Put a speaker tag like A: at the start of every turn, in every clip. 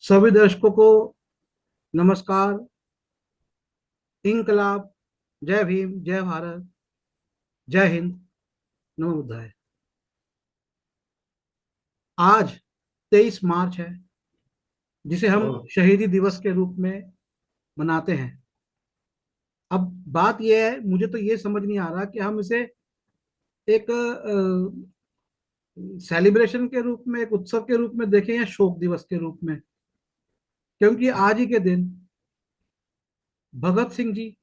A: सभी दर्शकों को नमस्कार। इंकलाब, जय भीम, जय भारत, जय हिंद, नमो बुद्धाय। आज 23 मार्च है, जिसे हम शहीदी दिवस के रूप में मनाते हैं। अब बात यह है, मुझे तो ये समझ नहीं आ रहा कि हम इसे एक सेलिब्रेशन के रूप में, एक उत्सव के रूप में देखें या शोक दिवस के रूप में। क्योंकि आज ही के दिन भगत सिंह जी,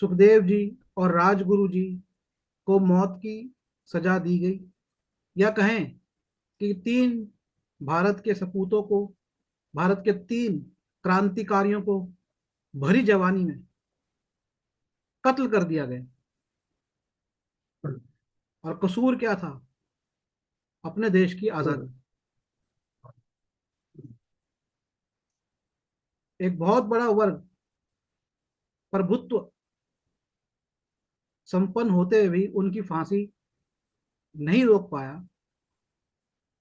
A: सुखदेव जी और राजगुरु जी को मौत की सजा दी गई, या कहें कि तीन भारत के सपूतों को, भारत के तीन क्रांतिकारियों को भरी जवानी में कत्ल कर दिया गया। और कसूर क्या था? अपने देश की आजादी। एक बहुत बड़ा वर्ग प्रभुत्व संपन्न होते हुए भी उनकी फांसी नहीं रोक पाया।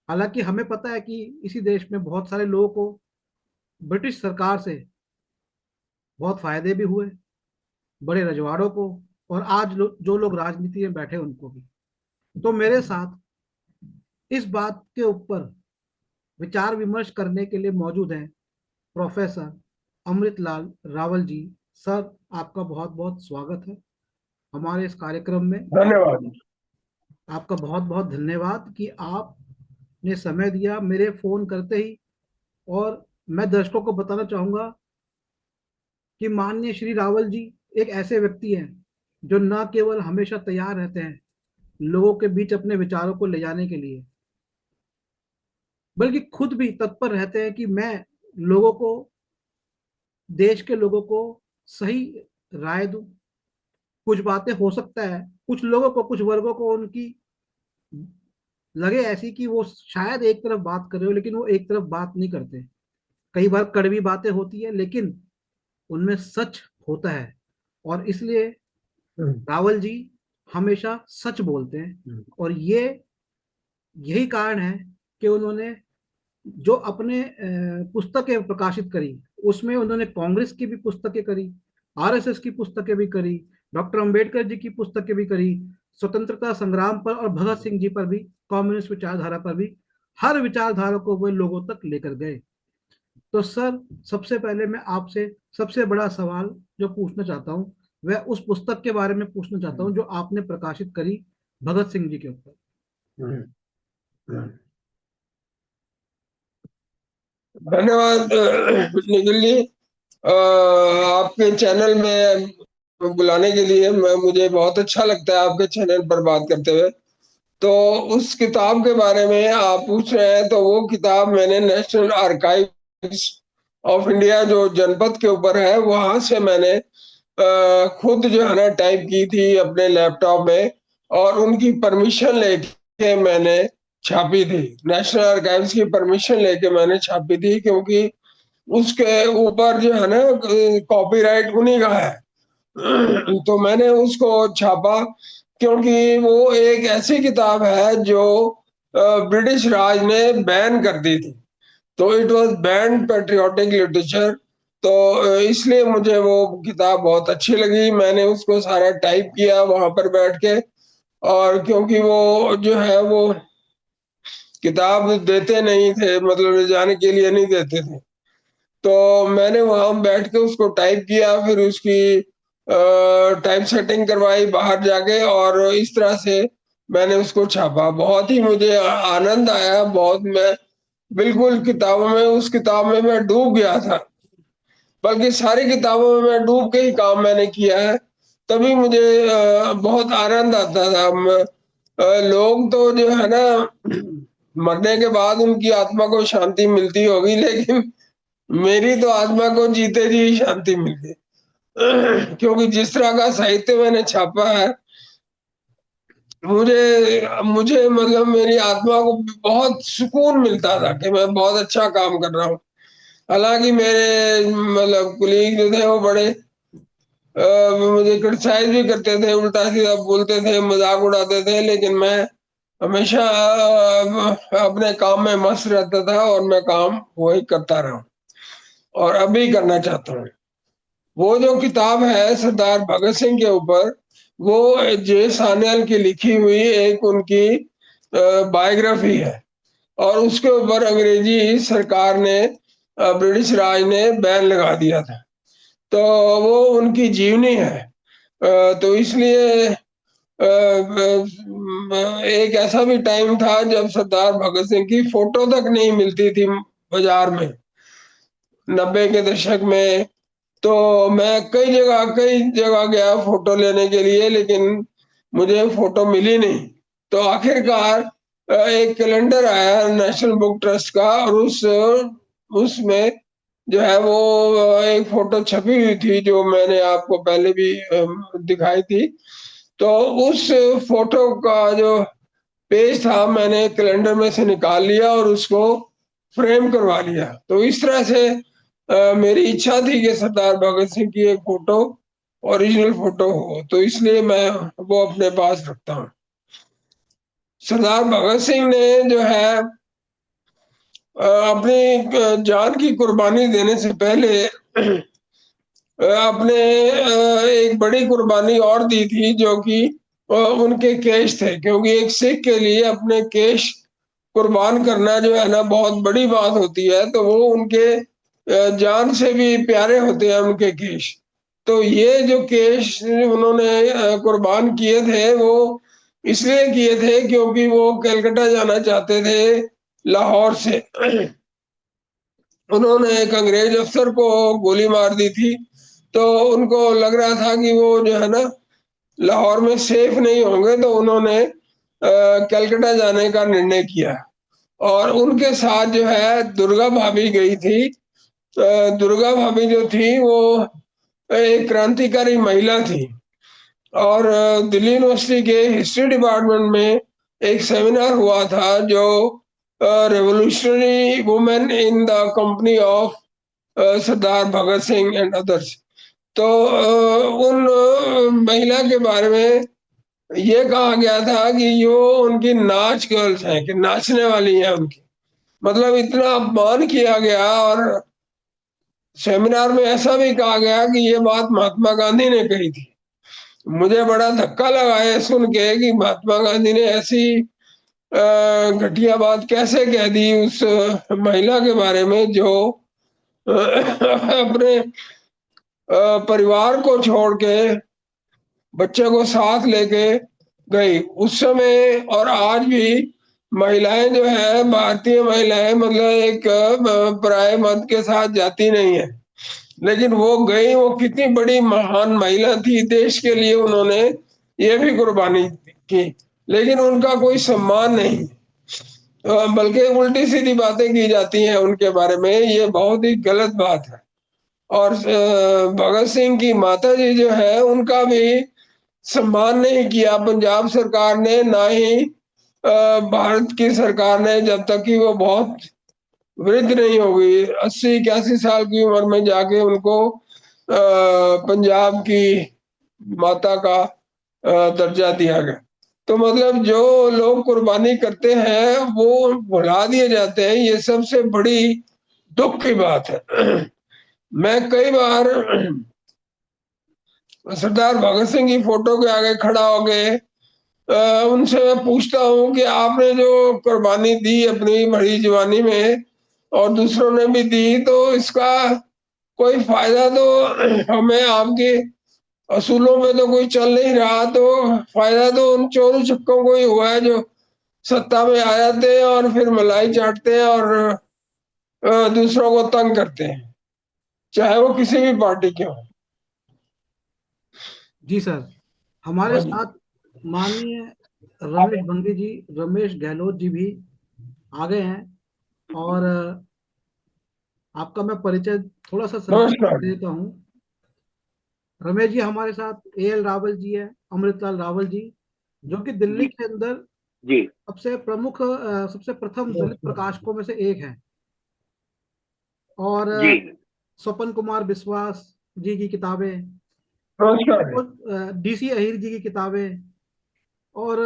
A: हालांकि हमें पता है कि इसी देश में बहुत सारे लोगों को ब्रिटिश सरकार से बहुत फायदे भी हुए, बड़े रजवाड़ों को, और आज जो लोग राजनीति में बैठे उनको भी। तो मेरे साथ इस बात के ऊपर विचार विमर्श करने के लिए मौजूद हैं प्रोफेसर अमृतलाल रावल जी। सर, आपका बहुत बहुत स्वागत है हमारे इस कार्यक्रम में।
B: धन्यवाद।
A: आपका बहुत बहुत धन्यवाद कि आपने समय दिया मेरे फोन करते ही। और मैं दर्शकों को बताना चाहूंगा कि माननीय श्री रावल जी एक ऐसे व्यक्ति हैं जो न केवल हमेशा तैयार रहते हैं लोगों के बीच अपने विचारों को ले जाने के लिए, बल्कि खुद भी तत्पर रहते हैं कि मैं लोगों को, देश के लोगों को सही राय दूं। कुछ बातें हो सकता है कुछ लोगों को, कुछ वर्गों को उनकी लगे ऐसी कि वो शायद एक तरफ बात कर रहे हो, लेकिन वो एक तरफ बात नहीं करते। कई बार कड़वी बातें होती है, लेकिन उनमें सच होता है। और इसलिए रावल जी हमेशा सच बोलते हैं। और यही कारण है कि उन्होंने जो अपने पुस्तकें प्रकाशित करी, उसमें उन्होंने कांग्रेस की भी पुस्तकें करी, आरएसएस की पुस्तकें भी करी, डॉक्टर अंबेडकर जी की पुस्तकें भी करी, स्वतंत्रता संग्राम पर और भगत सिंह जी पर भी, कम्युनिस्ट विचारधारा पर भी, हर विचारधारा को वे लोगों तक लेकर गए। तो सर, सबसे पहले मैं आपसे सबसे बड़ा सवाल जो पूछना चाहता हूँ, वह उस पुस्तक के बारे में पूछना चाहता हूँ जो आपने प्रकाशित करी भगत सिंह जी के ऊपर।
B: धन्यवाद निखिल जी। आपके चैनल में बुलाने के लिए मुझे बहुत अच्छा लगता है आपके चैनल पर बात करते हुए। तो उस किताब के बारे में आप पूछ रहे हैं, तो वो किताब मैंने नेशनल आर्काइव्स ऑफ इंडिया जो जनपद के ऊपर है, वहां से मैंने खुद जो है ना टाइप की थी अपने लैपटॉप में, और उनकी परमिशन लेके मैंने छापी थी। नेशनल आर्काइव्स की परमिशन लेके मैंने छापी थी, क्योंकि उसके ऊपर जो है ना कॉपीराइट उन्हीं का है। तो मैंने उसको छापा, क्योंकि वो एक ऐसी किताब है जो ब्रिटिश राज ने बैन कर दी थी। तो it was band patriotic literature. तो इसलिए मुझे वो किताब बहुत अच्छी लगी। मैंने उसको सारा टाइप किया वहां पर बैठ के। और क्योंकि वो जो है वो किताब देते नहीं थे, मतलब ले जाने के लिए नहीं देते थे, तो मैंने वहां बैठ के उसको टाइप किया, फिर उसकी टाइप सेटिंग करवाई बाहर जाके, और इस तरह से मैंने उसको छापा। बहुत ही मुझे आनंद आया, बहुत। मैं बिल्कुल किताबों में, उस किताब में मैं डूब गया था। बल्कि सारी किताबों में मैं डूब के ही काम मैंने किया है, तभी मुझे बहुत आनंद आता था। लोग तो जो है ना मरने के बाद उनकी आत्मा को शांति मिलती होगी, लेकिन मेरी तो आत्मा को जीते जी शांति मिल गई। क्योंकि जिस तरह का साहित्य मैंने छापा है, मुझे मुझे मतलब मेरी आत्मा को बहुत सुकून मिलता था कि मैं बहुत अच्छा काम कर रहा हूँ। हालांकि मेरे मतलब कुलीग जो थे वो बड़े मुझे क्रिटिसाइज भी करते थे, उल्टा सीधा बोलते थे, मजाक उड़ाते थे, लेकिन मैं हमेशा अपने काम में मस्त रहता था और मैं काम वही करता रहा और अभी करना चाहता हूँ। वो जो किताब है सरदार भगत सिंह के ऊपर, वो जे सान्याल की लिखी हुई एक उनकी बायोग्राफी है और उसके ऊपर अंग्रेजी सरकार ने, ब्रिटिश राज ने बैन लगा दिया था। तो वो उनकी जीवनी है। तो इसलिए एक ऐसा भी टाइम था जब सरदार भगत सिंह की फोटो तक नहीं मिलती थी बाजार में, 90 के दशक में। तो मैं कई जगह गया फोटो लेने के लिए, लेकिन मुझे फोटो मिली नहीं। तो आखिरकार एक कैलेंडर आया नेशनल बुक ट्रस्ट का, और उसमें जो है वो एक फोटो छपी हुई थी जो मैंने आपको पहले भी दिखाई थी। तो उस फोटो का जो पेज था मैंने कैलेंडर में से निकाल लिया और उसको फ्रेम करवा लिया। तो इस तरह से मेरी इच्छा थी कि सरदार भगत सिंह की एक फोटो, ओरिजिनल फोटो हो, तो इसलिए मैं वो अपने पास रखता हूँ। सरदार भगत सिंह ने जो है अपनी जान की कुर्बानी देने से पहले अपने एक बड़ी कुर्बानी और दी थी, जो कि उनके केश थे, क्योंकि एक सिख के लिए अपने केश कुर्बान करना जो है ना बहुत बड़ी बात होती है। तो वो उनके जान से भी प्यारे होते हैं उनके केश। तो ये जो केश उन्होंने कुर्बान किए थे, वो इसलिए किए थे क्योंकि वो कलकत्ता जाना चाहते थे लाहौर से। उन्होंने एक अंग्रेज अफसर को गोली मार दी थी, तो उनको लग रहा था कि वो जो है ना लाहौर में सेफ नहीं होंगे, तो उन्होंने कलकत्ता जाने का निर्णय किया। और उनके साथ जो है दुर्गा भाभी गई थी। दुर्गा भाभी जो थी वो एक क्रांतिकारी महिला थी, और दिल्ली यूनिवर्सिटी के हिस्ट्री डिपार्टमेंट में एक सेमिनार हुआ था जो revolutionary women in the company of Sardar Bhagat Singh and others. तो उन महिला के बारे में ये कहा गया था कि यो उनकी नाच गर्ल्स हैं, कि नाचने वाली हैं उनकी, मतलब इतना अपमान किया गया। और सेमिनार में ऐसा भी कहा गया कि ये बात महात्मा गांधी ने कही थी। मुझे बड़ा धक्का लगा है सुन के कि महात्मा गांधी ने ऐसी घटिया बात कैसे कह दी उस महिला के बारे में, जो अपने परिवार को छोड़ के बच्चे को साथ लेके गई उस समय। और आज भी महिलाएं जो है, भारतीय महिलाएं मतलब एक पराये मर्द के साथ जाती नहीं है, लेकिन वो गई। वो कितनी बड़ी महान महिला थी, देश के लिए उन्होंने ये भी कुर्बानी की, लेकिन उनका कोई सम्मान नहीं, बल्कि उल्टी सीधी बातें की जाती हैं उनके बारे में। ये बहुत ही गलत बात है। और भगत सिंह की माता जी जो है उनका भी सम्मान नहीं किया पंजाब सरकार ने, ना ही भारत की सरकार ने, जब तक कि वो बहुत वृद्ध नहीं हो गई, 80 81 साल की उम्र में जाके उनको पंजाब की माता का दर्जा दिया गया। तो मतलब जो लोग कुर्बानी करते हैं वो भुला दिए जाते हैं, ये सबसे बड़ी दुख की बात है। मैं कई बार सरदार भगत सिंह की फोटो के आगे खड़ा हो गए, उनसे मैं पूछता हूँ कि आपने जो कुर्बानी दी अपनी बड़ी जवानी में और दूसरों ने भी दी, तो इसका कोई फायदा तो हमें आपके असूलों में तो कोई चल नहीं रहा। तो फायदा तो उन चोरों चक्कों को ही हुआ है जो सत्ता में आ जाते हैं और फिर मलाई चाटते हैं और दूसरों को तंग करते हैं, चाहे वो किसी भी पार्टी के हो।
A: जी सर, हमारे
B: हाँ जी।
A: साथ माननीय रमेश बंगी जी, रमेश गहलोत जी भी आ गए हैं। और आपका मैं परिचय थोड़ा सा संक्षिप्त
B: नमस्कार।
A: कर देता हूँ। रमेश जी हमारे साथ ए एल रावल जी है, अमृतलाल रावल जी, जो कि दिल्ली
C: जी
A: के अंदर
C: जी
A: सबसे प्रमुख सबसे प्रथम दलित
B: नमस्कार।
A: प्रकाशकों में से एक है। और
C: जी
A: स्वपन कुमार बिस्वास जी की किताबें,
B: नमस्कार।
A: डीसी अहीर जी की किताबें, और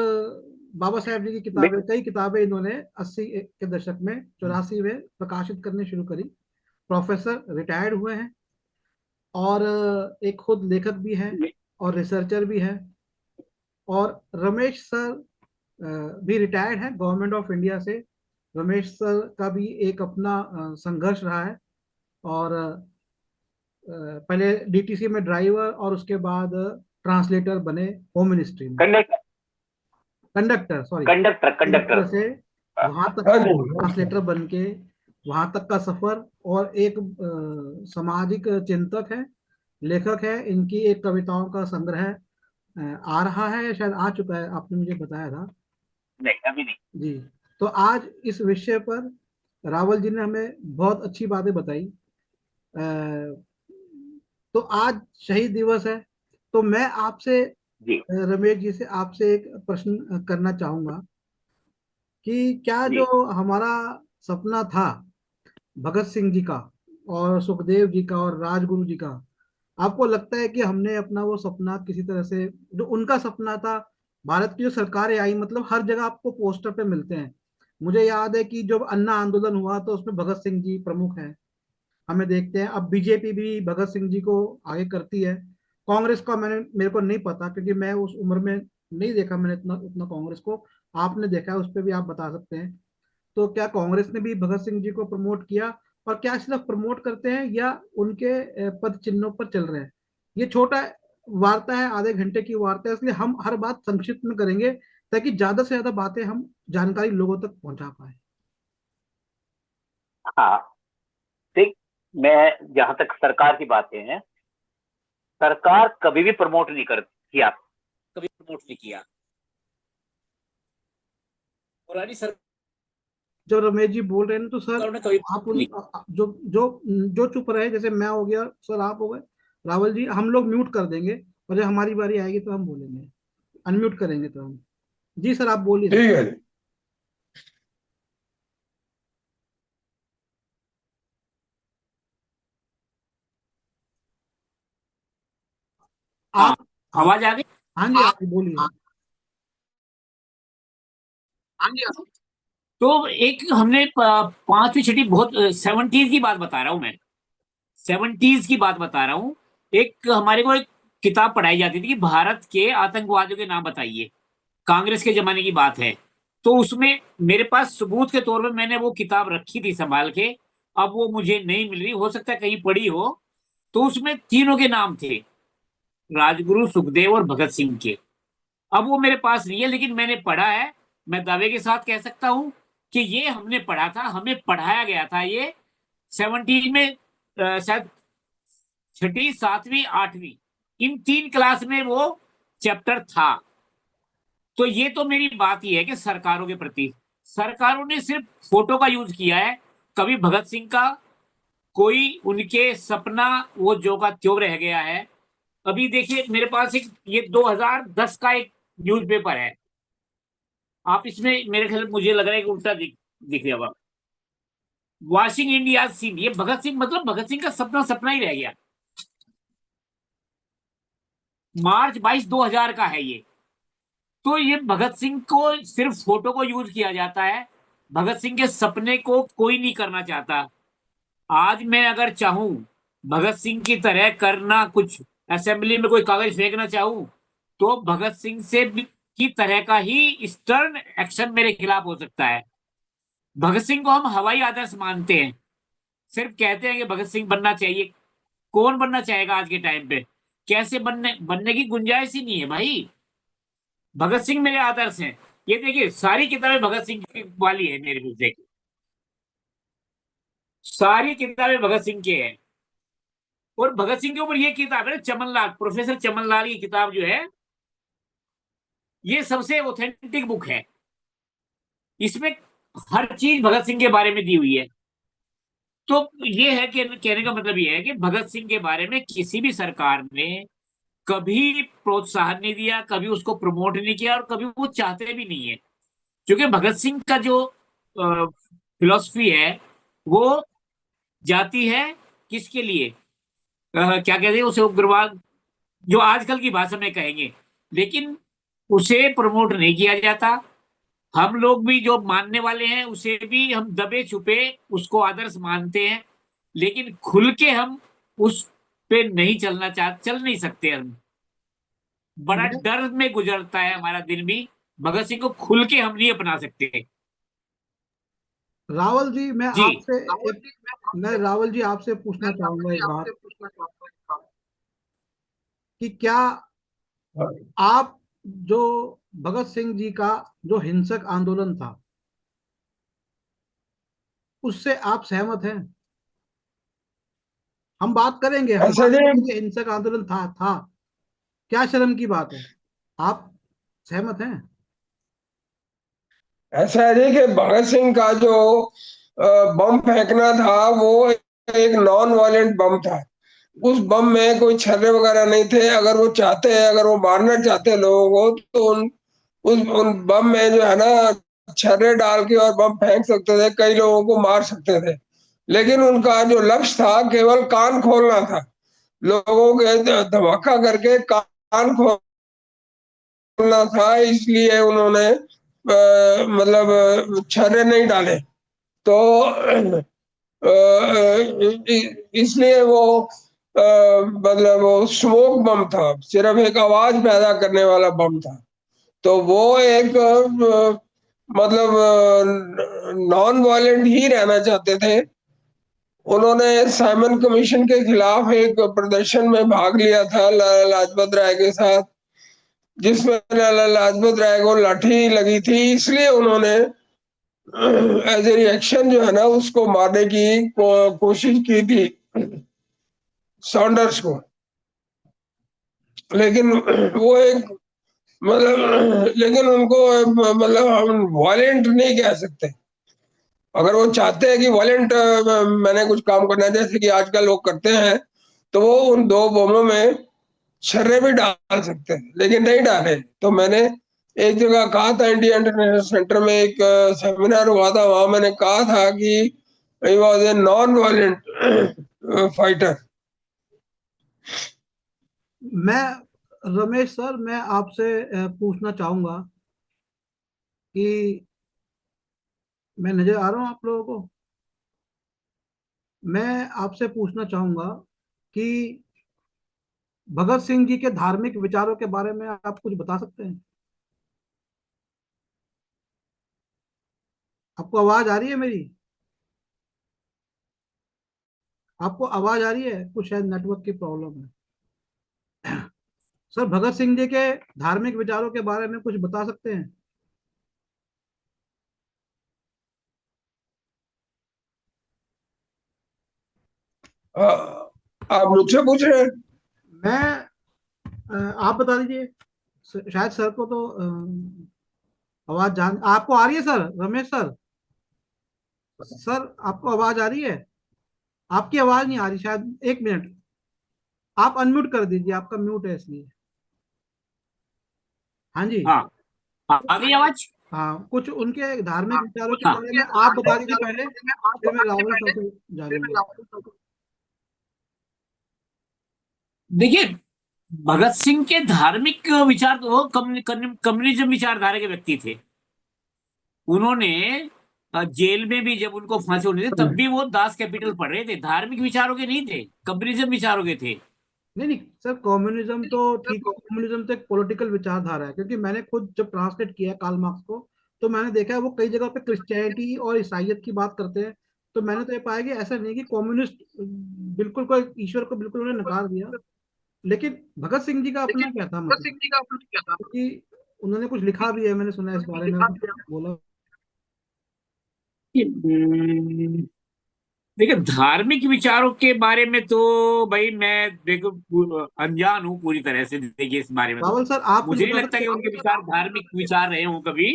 A: बाबा साहेब जी की किताबें, कई किताबें इन्होंने 80 के दशक में, 84 में प्रकाशित करनी शुरू करी। प्रोफेसर रिटायर्ड हुए हैं, और एक खुद लेखक भी हैं और रिसर्चर भी हैं। और रमेश सर भी रिटायर्ड है गवर्नमेंट ऑफ इंडिया से। रमेश सर का भी एक अपना संघर्ष रहा है। और पहले डीटीसी में ड्राइवर, और उसके बाद ट्रांसलेटर बने होम मिनिस्ट्री में,
C: conductor
A: conductor, sorry,
C: conductor
A: conductor
C: conductor.
A: से वहां तक
B: हाँ जी।
A: ट्रांसलेटर बन के वहां तक का सफर। और एक सामाजिक चिंतक है, लेखक है। इनकी एक कविताओं का संग्रह आ रहा है, या शायद आ चुका है, आपने मुझे बताया था।
C: नहीं, अभी नहीं।
A: जी। तो आज इस विषय पर रावल जी ने हमें बहुत अच्छी बातें बताई। अ, तो आज शहीद दिवस है, तो मैं आपसे,
C: जी
A: रमेश जी से आपसे एक प्रश्न करना चाहूंगा कि क्या
C: जी।
A: जो हमारा सपना था भगत सिंह जी का और सुखदेव जी का और राजगुरु जी का, आपको लगता है कि हमने अपना वो सपना किसी तरह से, जो उनका सपना था, भारत की जो सरकारें आई, मतलब हर जगह आपको पोस्टर पे मिलते हैं। मुझे याद है कि जब अन्ना आंदोलन हुआ तो उसमें भगत सिंह जी प्रमुख हैं, हमें देखते हैं। अब बीजेपी भी भगत सिंह जी को आगे करती है। कांग्रेस का मेरे को नहीं पता, क्योंकि मैं उस उम्र में नहीं देखा मैंने इतना उतना कांग्रेस को। आपने देखा है, उस पर भी आप बता सकते हैं। तो क्या कांग्रेस ने भी भगत सिंह जी को प्रमोट किया, और क्या सिर्फ प्रमोट करते हैं, या उनके पद चिन्हों पर चल रहे हैं? ये छोटा वार्ता है, आधे घंटे की वार्ता है, इसलिए हम हर बात संक्षिप्त में करेंगे, ताकि ज्यादा से ज्यादा बातें हम, जानकारी लोगों तक पहुंचा पाए।
C: हाँ, देख, मैं जहां तक सरकार की बातें हैं, सरकार कभी भी प्रमोट नहीं कर किया, कभी प्रमोट नहीं किया। पुरानी सरकार
A: जब रमेश जी बोल रहे हैं ना, तो सर
C: ने कभी
A: आप
C: नहीं।
A: जो जो जो चुप रहे, जैसे मैं हो गया, सर आप हो गए, रावल जी, हम लोग म्यूट कर देंगे, और जब हमारी बारी आएगी तो हम बोलेंगे, अनम्यूट करेंगे तो हम। जी सर, आप बोलिए सर।
B: ठीक है जी।
C: हाँ,
A: आप,
C: आवाज आ गई।
A: हाँ जी, आप बोलिए।
C: हाँ जी, तो एक हमने पांचवी छठी, बहुत 70s की बात बता रहा हूं मैं, 70s की बात बता रहा हूं। एक हमारे को एक किताब पढ़ाई जाती थी कि भारत के आतंकवादियों के नाम बताइए, कांग्रेस के जमाने की बात है। तो उसमें मेरे पास सबूत के तौर पर मैंने वो किताब रखी थी संभाल के। अब वो मुझे नहीं मिल रही, हो सकता है कहीं पड़ी हो। तो उसमें तीनों के नाम थे, राजगुरु, सुखदेव और भगत सिंह के। अब वो मेरे पास नहीं है, लेकिन मैंने पढ़ा है। मैं दावे के साथ कह सकता हूं कि ये हमने पढ़ा था, हमें पढ़ाया गया था ये 70 में, शायद छठी, सातवीं, आठवीं, इन तीन क्लास में वो चैप्टर था। तो ये तो मेरी बात ही है कि सरकारों के प्रति, सरकारों ने सिर्फ फोटो का यूज किया है, कभी भगत सिंह का कोई उनके सपना वो जो का त्यों रह गया है। अभी देखिए मेरे पास एक ये 2010 का एक न्यूज़पेपर है। आप इसमें मेरे ख्याल, मुझे लग रहा है कि उल्टा दिख रहा होगा, वॉशिंग इंडिया सीन। ये भगत सिंह, मतलब भगत सिंह का सपना सपना ही रह गया। मार्च 22 2000 का है ये। तो ये भगत सिंह को सिर्फ फोटो को यूज किया जाता है, भगत सिंह के सपने को कोई नहीं करना चाहता। आज मैं अगर चाहूं भगत सिंह की तरह करना कुछ, असेंबली में कोई कागज फेंकना चाहूं, तो भगत सिंह की तरह का ही स्टर्न एक्शन मेरे खिलाफ हो सकता है। भगत सिंह को हम हवाई आदर्श मानते हैं, सिर्फ कहते हैं कि भगत सिंह बनना चाहिए। कौन बनना चाहेगा आज के टाइम पे? कैसे बनने बनने की गुंजाइश ही नहीं है भाई। भगत सिंह मेरे आदर्श हैं। ये देखिए सारी किताबें भगत सिंह की वाली है मेरे पास, देखिए सारी किताबें भगत सिंह के हैं। और भगत सिंह के ऊपर ये किताब है चमनलाल, प्रोफेसर चमनलाल की किताब जो है, ये सबसे ऑथेंटिक बुक है। इसमें हर चीज भगत सिंह के बारे में दी हुई है। तो ये है कि कहने का मतलब ये है कि भगत सिंह के बारे में किसी भी सरकार ने कभी प्रोत्साहन नहीं दिया, कभी उसको प्रमोट नहीं किया, और कभी वो चाहते भी नहीं है। क्योंकि भगत सिंह का जो फिलॉसफी है वो जाती है किसके लिए, क्या कहते हैं उसे, उग्रवाद, जो आजकल की भाषा में कहेंगे। लेकिन उसे प्रमोट नहीं किया जाता, हम लोग भी जो मानने वाले हैं उसे भी हम दबे छुपे उसको आदर्श मानते हैं, लेकिन खुल के हम उस पे नहीं चल नहीं सकते हम। बड़ा
A: मैं
C: डर में गुजरता है हमारा दिन भी। भगत सिंह को खुल के हम नहीं अपना सकते।
A: रावल जी,
C: जी।
A: मैं रावल जी आपसे पूछना चाहूंगा एक बात, कि क्या आप जो भगत सिंह जी का जो हिंसक आंदोलन था उससे आप सहमत हैं? हम बात करेंगे, हम
B: ऐसा
A: बात
B: नहीं,
A: करेंगे, हिंसक आंदोलन था, क्या शर्म की बात है? आप सहमत हैं?
B: ऐसा है कि भगत सिंह का जो बम फेंकना था वो एक नॉन वायलेंट बम था। उस बम में कोई छर्रे वगैरह नहीं थे। अगर वो चाहते, अगर वो मारना चाहते लोगों को, तो उन बम में जो है ना, छर्रे डाल के और बम फेंक सकते थे, कई लोगों को मार सकते थे। लेकिन उनका जो लक्ष्य था केवल कान खोलना था, लोगों के धमाका करके कान खोलना था। इसलिए उन्होंने मतलब छर्रे नहीं डाले। तो इसलिए वो मतलब वो स्मोक बम था, सिर्फ एक आवाज पैदा करने वाला बम था। तो वो एक मतलब नॉन वायलेंट ही रहना चाहते थे। उन्होंने साइमन कमीशन के खिलाफ एक प्रदर्शन में भाग लिया था लाला लाजपत राय के साथ, जिसमें लाला लाजपत राय को लाठी लगी थी। इसलिए उन्होंने एज ए रिएक्शन जो है ना उसको मारने की कोशिश की थी, सॉन्डर्स को। लेकिन वो एक मतलब, लेकिन उनको मतलब हम वायलेंट नहीं कह सकते। अगर वो चाहते हैं कि वायलेंट मैंने कुछ काम करना है, जैसे कि आजकल लोग करते हैं, तो वो उन दो बमों में छर्रे भी डाल सकते हैं, लेकिन नहीं डाले। तो मैंने एक जगह कहा था, इंडिया इंटरनेशनल सेंटर में एक सेमिनार हुआ था, वहां मैंने कहा था कि he was a non violent fighter.
A: मैं रमेश सर, मैं आपसे पूछना चाहूंगा कि मैं नजर आ रहा हूँ आप लोगों को? मैं आपसे पूछना चाहूंगा कि भगत सिंह जी के धार्मिक विचारों के बारे में आप कुछ बता सकते हैं? आपको आवाज आ रही है मेरी? आपको आवाज आ रही है? कुछ शायद नेटवर्क की प्रॉब्लम है। सर, भगत सिंह जी के धार्मिक विचारों के बारे में कुछ बता सकते हैं?
B: आप मुझसे पूछ रहे हैं?
A: मैं आप बता दीजिए। शायद सर को तो आवाज जान आपको आ रही है सर? रमेश सर, सर आपको आवाज आ रही है? आपकी आवाज नहीं आ रही शायद, एक मिनट। आप अनम्यूट कर दीजिए, आपका म्यूट है इसलिए। हाँ जी।
C: हाँ, आ गई आवाज।
A: हाँ, कुछ उनके धार्मिक विचारों के
C: हाँ,
A: बारे में आप बता दीजिए पहले, फिर मैं रावल सर से जानूंगा।
C: देखिए, भगत सिंह के धार्मिक विचार तो वो कम्युनिज्म विचारधारा के व्यक्ति थे। उन्होंने जेल में भी जब उनको फांसी होनी थी तब भी वो दास कैपिटल पढ़ रहे थे। धार्मिक विचारों के नहीं थे, कम्युनिज्म विचारों के थे।
A: नहीं नहीं सर, कम्युनिज्म तो ठीक है, कम्युनिज्म तो एक पॉलिटिकल विचारधारा है, क्योंकि मैंने खुद जब ट्रांसलेट किया है कार्ल मार्क्स को, तो मैंने देखा है वो कई जगह पे क्रिश्चियनिटी और ईसाइयत की बात करते हैं। तो मैंने तो ये पाया कि ऐसा नहीं कि कम्युनिस्ट बिल्कुल कोई ईश्वर को बिल्कुल उन्होंने नकार दिया। लेकिन भगत सिंह जी का अपना क्या था, मतलब क्योंकि उन्होंने कुछ लिखा भी है, मैंने सुना है इस बारे में, कुछ बोला।
C: हम्म, देखिए, धार्मिक विचारों के बारे में तो भाई मैं देखो अनजान हूँ पूरी तरह से। देखिए, इस बारे में तो
A: रावल सर, आप कुछ
C: मुझे नहीं
A: बता
C: लगता
A: सकते
C: कि
A: हैं?
C: उनके विचार धार्मिक विचार रहे हों कभी।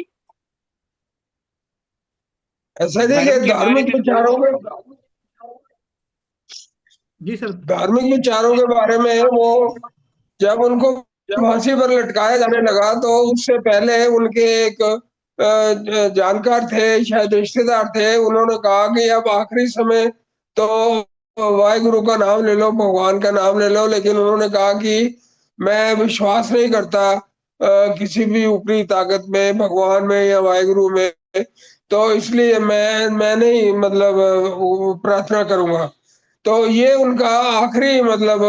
B: ऐसा नहीं कि
C: धर्म के बारे में तो
A: जी सर।
B: धार्मिक विचारों के बारे में वो जब उनको फांसी पर लटकाया जाने लगा, तो उससे पहले उनके एक जानकार थे, शायद रिश्तेदार थे, उन्होंने कहा कि अब आखिरी समय तो वाहिगुरु का नाम ले लो, भगवान का नाम ले लो। लेकिन उन्होंने कहा कि मैं विश्वास नहीं करता किसी भी ऊपरी ताकत में, भगवान में या वाहिगुरु में। तो इसलिए मैं नहीं मतलब प्रार्थना करूंगा। तो ये उनका आखिरी मतलब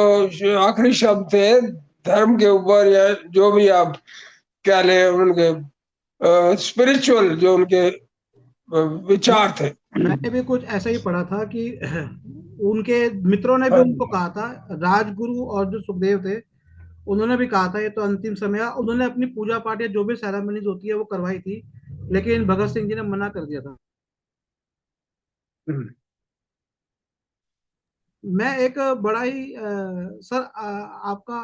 B: आखिरी शब्द थे धर्म के ऊपर, या जो भी आप कह लें, उनके स्पिरिचुअल जो उनके विचार थे।
A: मैंने भी कुछ ऐसा ही पढ़ा था कि उनके मित्रों ने भी
B: हाँ
A: उनको कहा था, राजगुरु और जो सुखदेव थे उन्होंने भी कहा था ये तो अंतिम समय है। उन्होंने अपनी पूजा पाठ या जो भी सेरेमनीज होती है वो करवाई थी, लेकिन भगत सिंह जी ने मना कर दिया था। मैं एक बड़ा ही सर आपका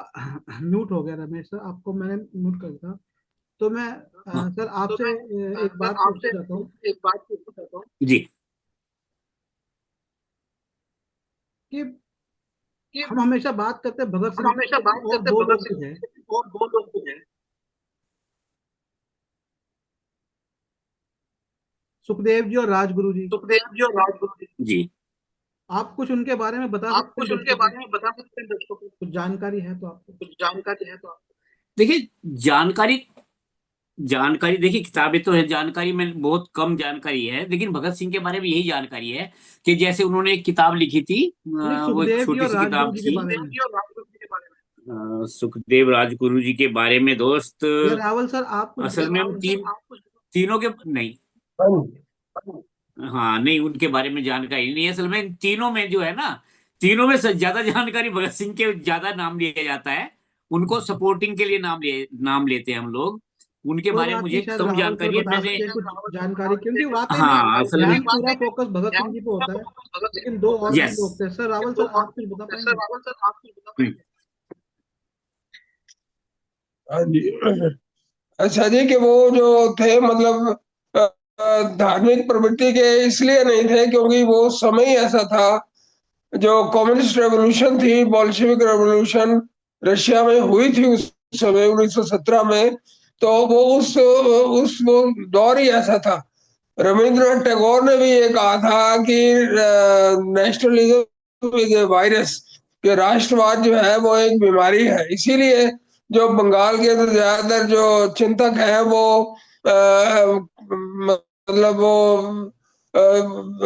A: म्यूट हो गया रमेश सर, आपको मैंने म्यूट कर दिया था। तो मैं
C: हाँ,
A: सर आपसे एक
C: सर
A: बात
C: आपसे
A: पूछना चाहता हूँ
C: एक बात पूछना चाहता हूँ जी,
A: कि
C: कि
A: हम हमेशा बात करते हैं भगत
C: हम
A: सिंह
C: हमेशा
A: की, लेकिन
C: बात
A: और
C: करते हैं
A: दो
C: भगत
A: लोग
C: सिंह
A: भी हैं।
C: की, और दो लोग भी हैं।
A: सुखदेव जी और राजगुरु जी।
C: सुखदेव जी और राजगुरु जी।
A: आप कुछ उनके बारे में बता
C: आप
A: सकते हैं
C: कुछ उनके
A: दर्शकों को?
C: बारे में बता सकते हैं दर्शकों को?
A: कुछ जानकारी है तो आपको?
C: कुछ जानकारी है तो आप देखिए, जानकारी जानकारी देखिए, किताबें तो है, जानकारी में बहुत कम जानकारी है, लेकिन भगत सिंह के बारे में यही जानकारी है कि जैसे उन्होंने एक किताब लिखी थी,
A: नहीं,
C: वो एक
A: सुखदेव जी
C: छोटी
A: और
C: सी
A: राजगुरु
C: किताब
A: जी के
C: थी।
A: बारे
C: सुखदेव
A: में।
C: जी और राजगुरु जी के बारे में। सुखदेव राजगुरु जी के बारे में दोस्त,
A: या रावल सर आप कुछ
C: असल
A: बता
C: में
A: सकते हैं?
C: तीनों के नहीं,
B: हाँ
C: हाँ नहीं, उनके बारे में जानकारी नहीं है। असल में तीनों में जो है ना, तीनों में से ज्यादा जानकारी भगत सिंह के ज्यादा नाम लिया जाता है। उनको सपोर्टिंग के लिए नाम लेते हैं हम लोग। उनके
A: कोई
C: बारे में
A: बात नहीं,
C: मुझे
A: शायद
C: कम
A: रावल सर
C: जानकारी है।
A: बता
C: मैंने
A: सकते हैं कुछ जानकारी, क्योंकि वाकई में
C: हाँ, असल में
A: ध्यान पूरा फोकस भगत सिंह जी पे होता है, लेकिन दो और भी
C: यस,
A: लोग थे। सर रावल सर आप कुछ बता पाएंगे?
C: रावल सर आप कुछ बता पाएंगे?
B: हाँ जी। अच्छा जी, कि वो जो थे मतलब धार्मिक प्रवृत्ति के इसलिए नहीं थे क्योंकि वो समय ही ऐसा था, जो कम्युनिस्ट रेवोल्यूशन थी, बोल्शेविक रेवोल्यूशन रशिया में हुई थी उस समय 1917 में। तो वो उस वो दौर ही ऐसा था। रविंद्रनाथ टैगोर ने भी ये कहा था कि नेशनलिज्म इज ए वायरस, कि राष्ट्रवाद जो है वो एक बीमारी है। इसीलिए जो बंगाल के अंदर ज्यादातर जो चिंतक हैं वो मतलब वो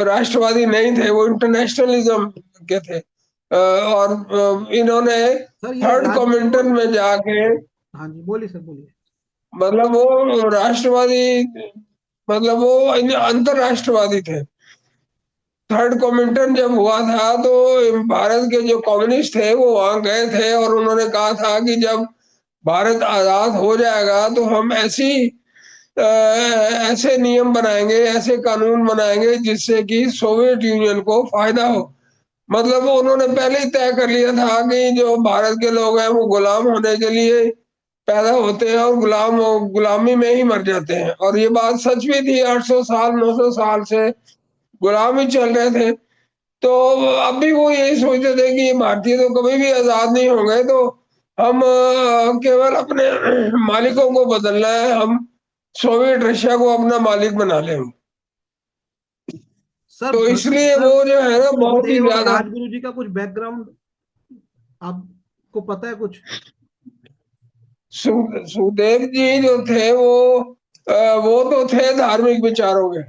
B: राष्ट्रवादी नहीं थे, वो इंटरनेशनलिज्म के थे। और इन्होंने
A: सर ये
B: थर्ड
A: राजगुरु,
B: कॉमेंटन में जाके
A: हाँ जी बोलिए सर बोलिए।
B: मतलब वो राष्ट्रवादी मतलब वो अंतरराष्ट्रवादी थे। थर्ड कॉमेंटन जब हुआ था तो भारत के जो कम्युनिस्ट थे वो वहां गए थे और उन्होंने कहा था कि जब भारत आजाद हो जाएगा तो हम ऐसे नियम बनाएंगे, ऐसे कानून बनाएंगे जिससे कि सोवियत यूनियन को फायदा हो। मतलब वो उन्होंने पहले ही तय कर लिया था कि जो भारत के लोग हैं वो गुलाम होने के लिए पैदा होते हैं और गुलामी में ही मर जाते हैं। और ये बात सच भी थी, 800 साल 900 साल से गुलामी चल रहे थे। तो अब भी वो यही सोचते थे कि भारतीय तो कभी भी आजाद नहीं होंगे, तो हम केवल अपने मालिकों को बदलना है, हम सोवियत रशिया को अपना मालिक बना लेंगे।
A: सर
B: तो इसलिए
A: सर
B: वो जो है ना बहुत ही
A: सुखदेव और
B: ज्यादा।
A: राजगुरु जी का कुछ बैकग्राउंड आपको पता है कुछ?
B: सुखदेव जी जो थे वो तो थे धार्मिक विचारों के,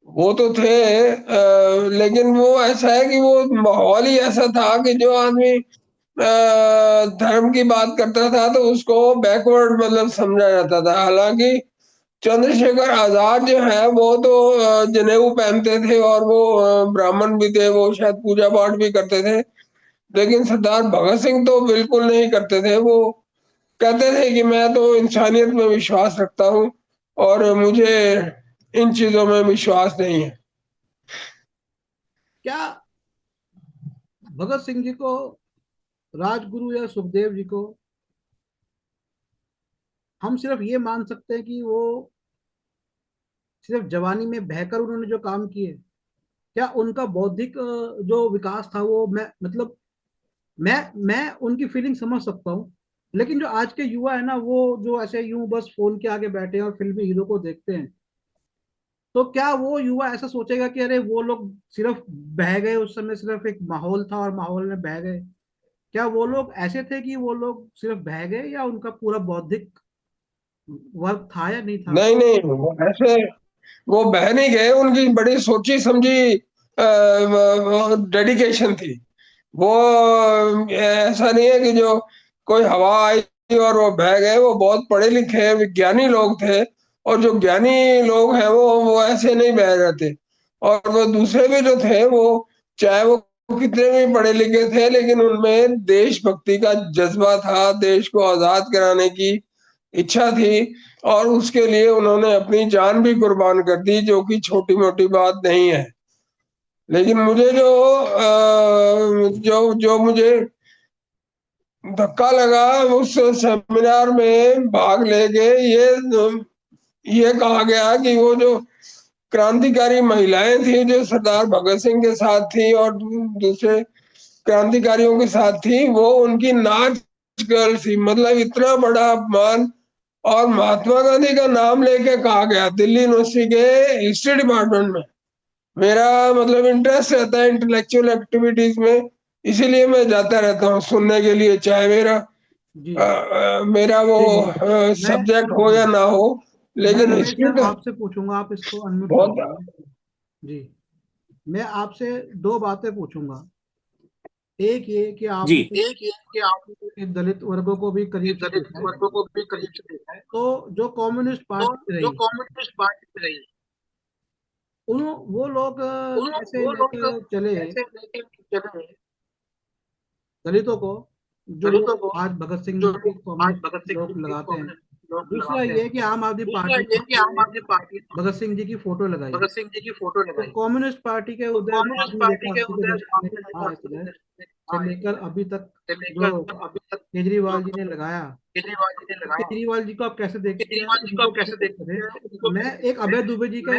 B: वो तो थे। लेकिन वो ऐसा है कि वो माहौल ही ऐसा था कि जो आदमी धर्म की बात करता था तो उसको बैकवर्ड मतलब समझा जाता था। हालांकि चंद्रशेखर आजाद जो है वो तो जनेऊ पहनते थे और वो ब्राह्मण भी थे, वो शायद पूजा पाठ भी करते थे। लेकिन सरदार भगत सिंह तो बिल्कुल नहीं करते थे। वो कहते थे कि मैं तो इंसानियत में विश्वास रखता हूँ और मुझे इन चीजों में विश्वास नहीं है।
A: क्या भगत सिंह जी को, राजगुरु या सुखदेव जी को हम सिर्फ ये मान सकते हैं कि वो सिर्फ जवानी में बहकर उन्होंने जो काम किए? क्या उनका बौद्धिक जो विकास था वो, मैं मतलब मैं उनकी फीलिंग समझ सकता हूँ, लेकिन जो आज के युवा है ना, वो जो ऐसे यूं बस फोन के आगे बैठे हैं और फिल्मी हीरो को देखते हैं, तो क्या वो युवा ऐसा सोचेगा कि अरे वो लोग सिर्फ बह गए, उस समय सिर्फ एक माहौल था और माहौल में बह गए? क्या वो लोग ऐसे थे कि वो लोग सिर्फ बह गए, या उनका पूरा बौद्धिक वर्क था या नहीं था?
B: नहीं नहीं, वो ऐसे वो बह नहीं गए, उनकी बड़ी सोची समझी डेडिकेशन थी वो। ऐसा नहीं है कि जो कोई हवा आई और वो बह गए। वो बहुत पढ़े लिखे विज्ञानी लोग थे, और जो ज्ञानी लोग हैं वो ऐसे नहीं बह जाते। और वो दूसरे भी जो थे, वो चाहे वो कितने भी पढ़े लिखे थे, लेकिन उनमें देशभक्ति का जज्बा था, देश को आजाद कराने की इच्छा थी, और उसके लिए उन्होंने अपनी जान भी कुर्बान कर दी, जो कि छोटी मोटी बात नहीं है। लेकिन मुझे जो जो मुझे धक्का लगा उस सेमिनार में भाग लेके, ये कहा गया कि वो जो क्रांतिकारी महिलाएं थी जो सरदार भगत सिंह के साथ थी और दूसरे क्रांतिकारियों के साथ थी, वो उनकी नाच गर्ल थी। मतलब इतना बड़ा अपमान। और महात्मा गांधी का नाम लेके कहा गया दिल्ली यूनिवर्सिटी के हिस्ट्री डिपार्टमेंट में। मेरा मतलब इंटरेस्ट रहता है इंटेलेक्चुअल एक्टिविटीज में, इसीलिए मैं जाता रहता हूँ सुनने के लिए, चाहे
A: जी
B: मेरा वो
A: जी जी। मैं
B: सब्जेक्ट हो या ना हो।
A: मैं
B: लेकिन
A: रमेश
B: हिस्ट्री
A: सर
B: का
A: आपसे पूछूंगा, आप इसको अनम्यूट कर
B: बहुत।
A: दीजिए। जी, मैं आपसे दो बातें पूछूंगा। एक ये कि
C: जी
A: आपने दलित वर्गों को भी करीब से देखा है, तो जो कम्युनिस्ट पार्टी रही, उन वो लोग कैसे लेकर चले दलितों को, जो लोग आज भगत सिंह जी की कम्युनिस्ट लोग लगाते हैं। दूसरा ये कि आम आदमी पार्टी ने भगत सिंह जी की फोटो लगाई। तो कम्युनिस्ट पार्टी के उदय स्वामी विवेकानंद जी के दशक में आज से लेकर अभी तक जो केजरीवाल जी ने लगाया, तो केजरीवाल जी को आप कैसे देखते हैं, उनको कैसे करें? मैं एक अभय दुबे जी का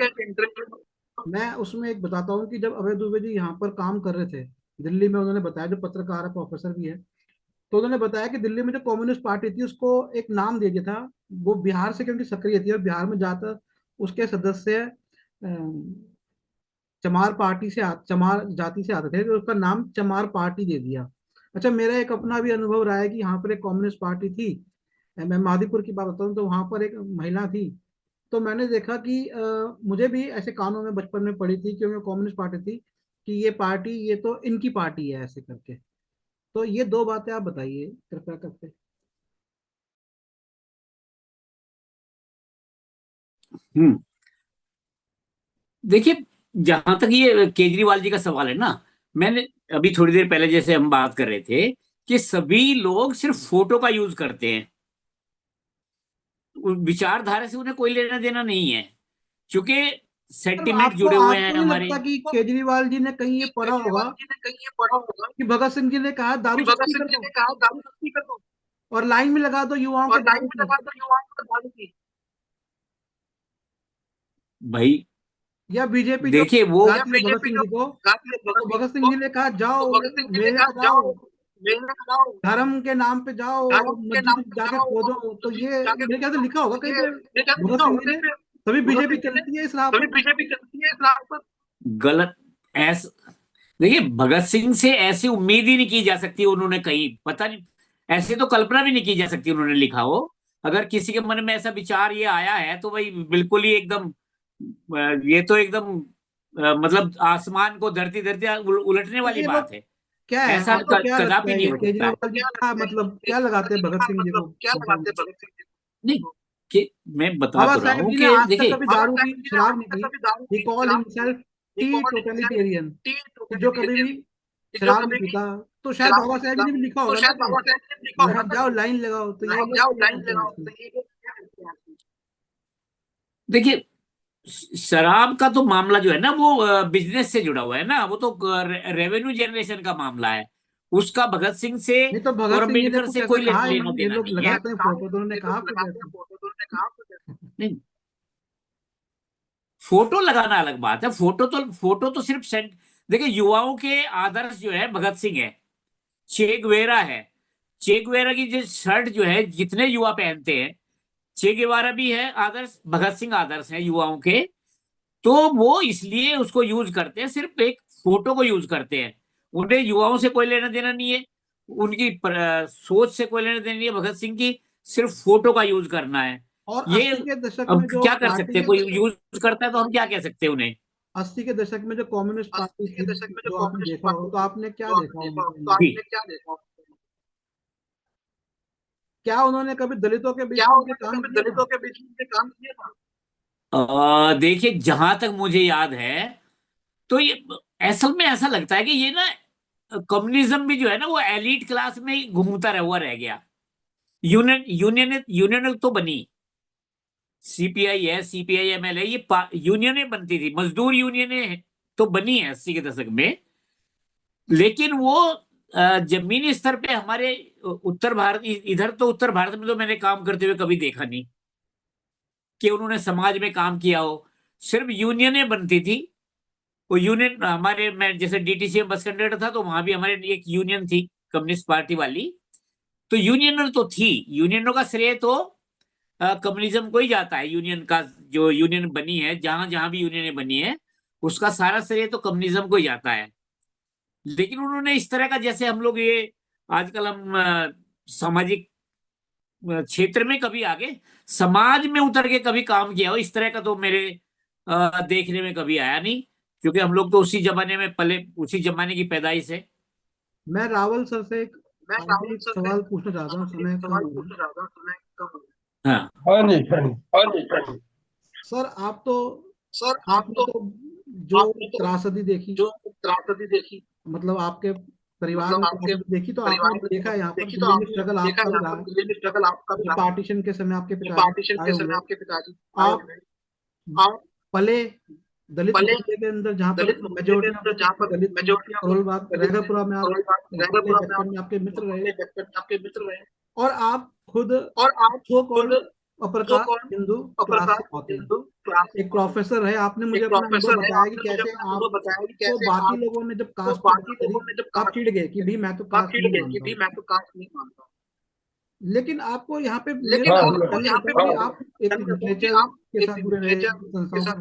A: एक इंटरव्यू, मैं उसमें एक बताता हूँ कि जब अभय दुबे जी यहाँ पर काम कर रहे थे दिल्ली में, उन्होंने बताया, जो पत्रकार है, प्रोफेसर भी है, तो उन्होंने बताया कि दिल्ली में जो कम्युनिस्ट पार्टी थी उसको एक नाम दे दिया था। वो बिहार से क्योंकि सक्रिय थी और बिहार में ज्यादातर उसके सदस्य चमार पार्टी से चमार जाति से आते थे, तो उसका नाम चमार पार्टी दे दिया। अच्छा, मेरा एक अपना भी अनुभव रहा है कि यहाँ पर एक कम्युनिस्ट पार्टी थी। मैं मादीपुर की बात बताता हूँ, तो वहां पर एक महिला थी। तो मैंने देखा कि मुझे भी ऐसे कानों में बचपन में पड़ी थी, क्योंकि कम्युनिस्ट पार्टी थी, कि ये पार्टी, ये तो इनकी पार्टी है, ऐसे करके। तो ये दो बातें आप बताइए कृपया करके।
C: हम्म देखिए, जहां तक ये केजरीवाल जी का सवाल है ना, मैंने अभी थोड़ी देर पहले जैसे हम बात कर रहे थे कि सभी लोग सिर्फ फोटो का यूज करते हैं, विचारधारा से उन्हें कोई लेना देना नहीं है, क्योंकि
A: सर,
C: सेंटिमेंट
A: आपको
C: जुड़े हुए
A: आपको
C: हैं
A: नहीं
C: हमारे।
A: लगता कि केजरीवाल जी ने कहीं ये पढ़ा होगा कि भगत सिंह जी ने कहा दारू सस्ती कर दो, और लाइन में लगा दो युवाओं को दारू की?
C: भाई
A: या बीजेपी जो
C: देखिए वो
A: गाती है भगत सिंह जी को, तो भगत सिंह जी ने कहा जाओ मेले लगाओ, धर्म के नाम पे जाओ और मस्जिद जाके खोदो। तो ये मेरे ख्याल से लिखा होगा कहीं पे भगत सिंह जी ने, तभी बीजेपी चलती है इस राह पर।
C: गलत ऐस देखिए, भगत सिंह से ऐसी उम्मीद ही नहीं की जा सकती, उन्होंने कहीं पता नहीं, ऐसे तो कल्पना भी नहीं की जा सकती उन्होंने लिखा हो। अगर किसी के मन में ऐसा विचार ये आया है तो भाई बिल्कुल ही एकदम ये तो एकदम मतलब आसमान को धरती धरती उलटने
A: तो
C: वाली
A: ये
C: बात
A: लोग
C: है।
A: क्या है,
C: ऐसा
A: आपको क्या लगता
C: कदापि
A: है,
C: नहीं
A: ये
C: हो सकता है।
A: केजरीवाल जी क्या मतलब क्या लगाते हैं भगत सिंह जी को फोटो?
C: नहीं, कि मैं बता
A: बाबा
C: तो रहा
A: साहेब
C: हूँ
A: जी ने
C: कि
A: आज तक
C: देखिए,
A: कभी दारू की, शराब नहीं पी। ही कॉल हिमसेल्फ टी टोटलिटेरियन, कि जो कभी भी शराब नहीं पीता। तो शायद बाबा साहेब जी ने भी लिखा होगा ना कि जाओ लाइन लगाओ। तो ये लोग क्या करते हैं आजकल?
C: देखिए शराब का तो मामला जो है ना वो बिजनेस से जुड़ा हुआ है ना, वो तो रेवेन्यू जनरेशन का मामला है। उसका भगत सिंह से
A: नहीं तो
C: और
A: भगत सिंह जी ने
C: अम्बेडकर
A: कुछ
C: से
A: ऐसा
C: कोई
A: कहा,
C: लेना
A: ये
C: देना
A: लोग
C: नहीं है।
A: लगाते हैं फोटो, तो उन्होंने कहा कुछ ऐसा?
C: नहीं, फोटो लगाना अलग बात है। फोटो तो सिर्फ सेंट देखिए, युवाओं के आदर्श जो है भगत सिंह है, चे गुवेरा है। चे गुवेरा की जो शर्ट जो है जितने युवा पहनते हैं, चे गुवेरा भी है आदर्श, भगत सिंह आदर्श है युवाओं के। तो वो इसलिए उसको यूज करते हैं, सिर्फ एक फोटो को यूज करते हैं। उन्हें युवाओं से कोई लेना देना नहीं है, उनकी सोच से कोई लेना देना नहीं है। भगत सिंह की सिर्फ फोटो का यूज करना है।
A: और
C: ये
A: 80 के दशक
C: अब
A: में जो
C: क्या कर सकते
A: पार्टी
C: हैं, कोई यूज करता है तो हम क्या कह सकते हैं उन्हें।
A: 80 के दशक में जो कम्युनिस्ट पार्टी थी, जो आपने देखा हो, तो आपने क्या देखा उनके अंदर?
C: जी,
A: क्या उन्होंने कभी दलितों के बीच में उनके काम किया था?
C: देखिए जहां तक मुझे याद है तो ये असल में ऐसा लगता है कि ये ना कम्युनिज्म भी जो है ना वो एलीट क्लास में ही घूमता हुआ रह गया। यूनियन यूनियन तो बनी, सीपीआई है, सीपीआई एमएल है, ये यूनियनें बनती थी, मजदूर यूनियनें तो बनी है 80 के दशक में। लेकिन वो जमीनी स्तर पे हमारे उत्तर भारत, इधर तो उत्तर भारत में तो मैंने काम करते हुए कभी देखा नहीं कि उन्होंने समाज में काम किया हो। सिर्फ यूनियनें बनती थी। वो यूनियन हमारे, मैं जैसे डीटीसी में बस कंडक्टर था तो वहां भी हमारे एक यूनियन थी कम्युनिस्ट पार्टी वाली। तो यूनियनों तो थी, यूनियनों का श्रेय तो कम्युनिज्म को ही जाता है। यूनियन का जो यूनियन बनी है, जहां जहां भी यूनियन बनी है, उसका सारा श्रेय तो कम्युनिज्म को ही जाता है। लेकिन उन्होंने इस तरह का, जैसे हम लोग ये आजकल हम सामाजिक क्षेत्र में कभी आगे समाज में उतर के कभी काम किया हो इस तरह का तो मेरे देखने में कभी आया नहीं, क्योंकि हम लोग तो उसी जमाने में पले, उसी जमाने की पैदाइश है।
A: मैं रावल सर से एक आखिरी सवाल पूछना चाहता हूँ, समय कम हो रहा है।
C: हाँ,
B: हाँ जी, हाँ जी, हाँ जी, हाँ जी।
A: सर आपने तो जो त्रासदी देखी, मतलब आपके परिवार में त्रासदी देखी, तो आपने देखा है यहाँ पर दिल्ली में स्ट्रगल आपका भी रहा है। जब पार्टीशन के समय आपके पिताजी आए हुए, आप पले दलित मोहल्ले के अंदर, जहाँ पर मेजोरिटी ऑफ द पीपल दलित थी, करोल बाग रैदापुरा में आप पले बचपन में आपके मित्र रहे, और आप खुद so called upper caste Hindu class से आते हैं, एक प्रोफेसर रहे। आपने मुझे अपना अनुभव बताया कि कैसे आप तो बाकी लोगों ने जब कास्ट की बात करी, आप चिढ़ गए कि भाई मैं तो कास्ट नहीं मानता हूँ। लेकिन आपको यहाँ पे मेरे
B: हाँ,
A: को
B: हाँ,
A: पहले बताया कि आप एक लिटरेचर के साथ जुड़े रहे, संस्थाओं के साथ,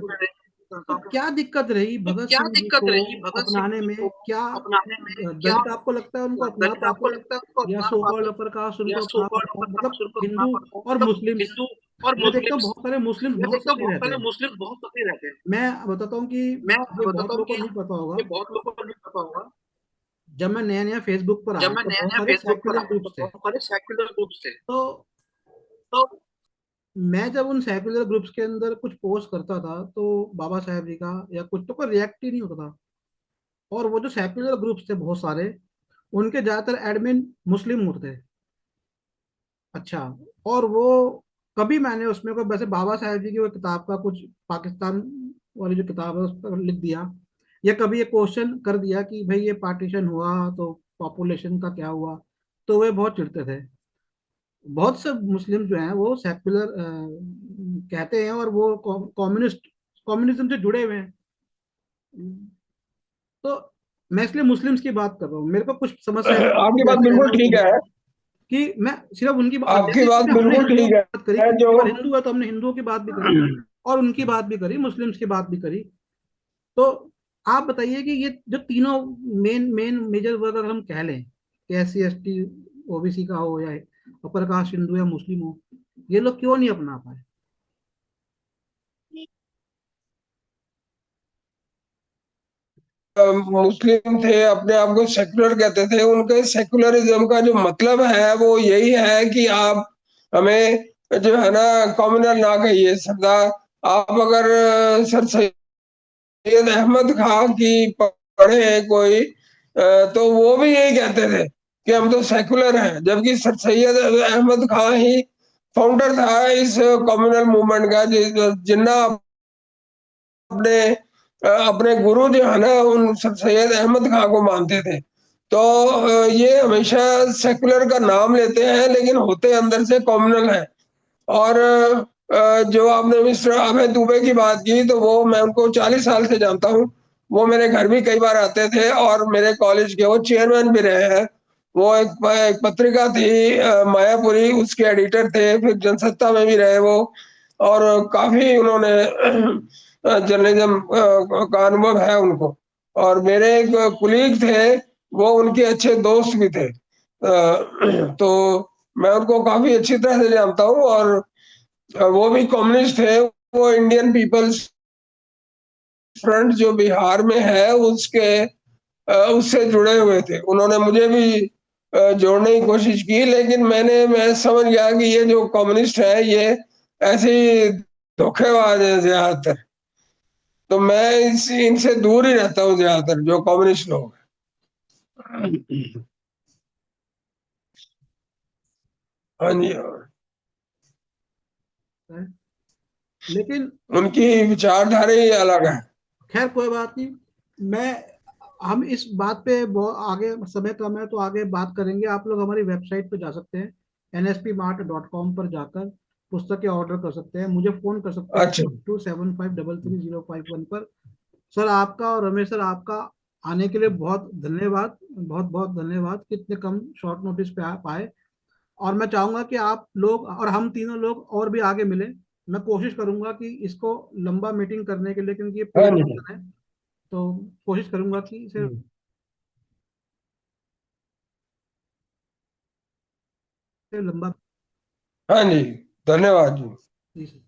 A: तो क्या दिक्कत रही भगत सिंह जी को अपनाने में? क्या दलित आपको लगता है उनको अपना पाते, या सो कॉल्ड अपर कास्ट उनको अपना पाता? मतलब हिंदू और मुस्लिम्स, मैं देखता हूँ बहुत सारे मुस्लिम बहुत सफी रहते हैं। मैं बताता हूँ कि ये बहुत लोगों को नहीं पता होगा, जब मैं नया नया फेसबुक पर आया तो बहुत सारे सेक्युलर ग्रुप्स थे। तो मैं जब उन सेक्युलर ग्रुप्स के अंदर कुछ पोस्ट करता था तो बाबा साहेब जी का या कुछ, तो कोई रिएक्ट ही नहीं होता था। और वो जो सेक्युलर ग्रुप्स थे बहुत सारे, उनके ज्यादातर एडमिन मुस्लिम होते थे। अच्छा, और वो कभी मैंने उसमें कोई, वैसे बाबा साहेब जी की वो किताब का कुछ, पाकिस्तान वाली जो किताब है उस पर लिख दिया, या कभी ये क्वेश्चन कर दिया कि भाई ये पार्टीशन हुआ तो पॉपुलेशन का क्या हुआ, तो वे बहुत चिढ़ते थे। बहुत से मुस्लिम जो हैं वो सेक्युलर कहते हैं, और वो कम्युनिज्म से जुड़े हुए हैं। तो मैं इसलिए मुस्लिम्स की बात कर रहा हूँ, मेरे को कुछ समस्या है
B: आपकी बात
A: जैसे
B: बिल्कुल
A: रहना
B: ठीक है।
A: कि मैं सिर्फ उनकी बात,
B: आपकी
A: जैसे
B: बात
A: जैसे हमने
B: बिल्कुल
A: हिंदुओं
B: ठीक
A: की बात करी,
B: है जो
A: क्योंकि और हिंदू है तो हमने हिंदुओं की बात भी करी और उनकी बात भी करी, मुस्लिम्स की बात भी करी। तो आप बताइए कि ये जो तीनों मेन मेन मेजर वर्ग अगर हम कह लें कि SC ST OBC का हो, या अपर कास्ट हिंदू या मुस्लिम हो, ये लोग क्यों नहीं अपना पाए?
B: मुस्लिम थे, अपने आप को सेकुलर कहते थे। उनके सेकुलरिज्म का जो मतलब है वो यही है कि आप हमें जो है ना कम्युनल ना कहिए। सरदार आप अगर सर सैयद अहमद खां की पढ़े कोई, तो वो भी यही कहते थे कि हम तो सेकुलर हैं, जबकि सर सैयद अहमद खां ही फाउंडर था इस कम्युनल मूवमेंट का। जिन्ना अपने अपने गुरु जो है ना उन सर सैयद अहमद खां को मानते थे। तो ये हमेशा सेकुलर का नाम लेते हैं लेकिन होते अंदर से कम्युनल है। और जो आपने मिस्टर अभय दुबे की बात की, तो वो मैं उनको 40 साल से जानता हूँ। वो मेरे घर भी कई बार आते थे और मेरे कॉलेज के वो चेयरमैन भी रहे हैं। वो एक पत्रिका थी मायापुरी, उसके एडिटर थे, फिर जनसत्ता में भी रहे वो। और काफी उन्होंने जर्नलिज्म का अनुभव है उनको। और मेरे एक कुलीग थे वो उनके अच्छे दोस्त भी थे। तो मैं उनको काफी अच्छी तरह से जानता हूँ, और वो भी कम्युनिस्ट थे। वो इंडियन पीपल्स फ्रंट जो बिहार में है उससे जुड़े हुए थे। उन्होंने मुझे भी जोड़ने की कोशिश की, लेकिन मैं समझ गया कि ये जो कम्युनिस्ट है ये ऐसे ही धोखेबाज है ज्यादातर। तो मैं इनसे दूर ही रहता हूँ ज्यादातर, जो कम्युनिस्ट लोग हैं। हाँ जी, हाँ।
A: है। लेकिन
B: उनकी विचारधारा ही अलग है।
A: खैर कोई बात नहीं। मैं हम इस बात पे बहुत आगे, समय कम है तो आगे बात करेंगे। आप लोग हमारी वेबसाइट पे जा सकते हैं, nspmart.com पर जाकर पुस्तकें ऑर्डर कर सकते हैं, मुझे फोन कर सकते हैं
B: अच्छा।
A: 275333051 पर। सर आपका और रमेश सर आपका आने के लिए बहुत धन्यवाद, बहुत बहुत धन्यवाद कि इतने कम शॉर्ट नोटिस पे आप आए। और मैं चाहूंगा कि आप लोग और हम तीनों लोग और भी आगे मिले। मैं कोशिश करूंगा कि इसको लंबा मीटिंग करने के लिए, क्योंकि ये
B: हाँ
A: पेड
B: जी।
A: वर्जन है, तो कोशिश करूंगा कि इसे लंबा।
B: हाँ जी, धन्यवाद जी।
A: जी सर।